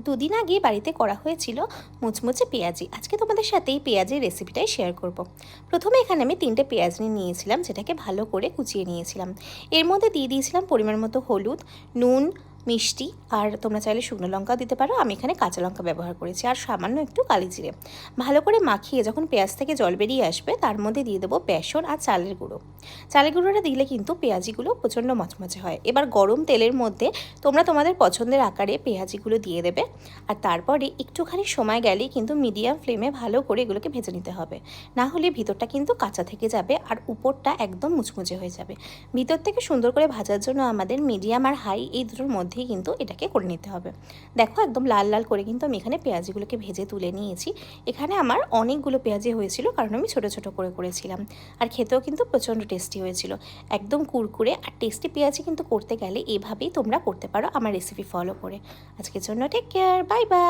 দুদিন আগে বাড়িতে করা হয়েছিল মুচমুচে পেঁয়াজি। আজকে তোমাদের সাথে এই পেঁয়াজের রেসিপিটাই শেয়ার করব। প্রথমে এখানে আমি 3টে পেঁয়াজ নিয়েছিলাম, যেটাকে ভালো করে কুচিয়ে নিয়েছিলাম। এর মধ্যে দিয়ে দিয়েছিলাম পরিমাণ মতো হলুদ, নুন, মিষ্টি, আর তোমরা চাইলে শুকনো লঙ্কা দিতে পারো। আমি এখানে কাঁচা লঙ্কা ব্যবহার করেছি, আর সামান্য একটু কালি জিরে। ভালো করে মাখিয়ে যখন পেঁয়াজ থেকে জল বেরিয়ে আসবে, তার মধ্যে দিয়ে দেবো বেসন আর চালের গুঁড়ো। চালের গুঁড়োটা দিলে কিন্তু পেঁয়াজিগুলো প্রচণ্ড মচমচে হয়। এবার গরম তেলের মধ্যে তোমরা তোমাদের পছন্দের আকারে পেঁয়াজিগুলো দিয়ে দেবে, আর তারপরে একটুখানি সময় গেলেই কিন্তু মিডিয়াম ফ্লেমে ভালো করে এগুলোকে ভেজে নিতে হবে। না হলে ভিতরটা কিন্তু কাঁচা থেকে যাবে আর উপরটা একদম মুচমুচে হয়ে যাবে। ভিতর থেকে সুন্দর করে ভাজার জন্য আমাদের মিডিয়াম আর হাই এই দুটোর মধ্যেই কিন্তু এটাকে করে নিতে হবে। দেখো একদম লাল লাল করে কিন্তু আমি এখানে পেঁয়াজিগুলোকে ভেজে তুলে নিয়েছি। এখানে আমার অনেকগুলো পেঁয়াজি হয়েছিল, কারণ আমি ছোটো ছোটো করে করেছিলাম। আর খেতেও কিন্তু প্রচণ্ড টেস্টি হয়েছিল। একদম কুরকুরে আর টেস্টি পেঁয়াজি কিন্তু করতে গেলে এভাবেই তোমরা করতে পারো আমার রেসিপি ফলো করে। আজকের জন্য টেক কেয়ার, বাই বাই।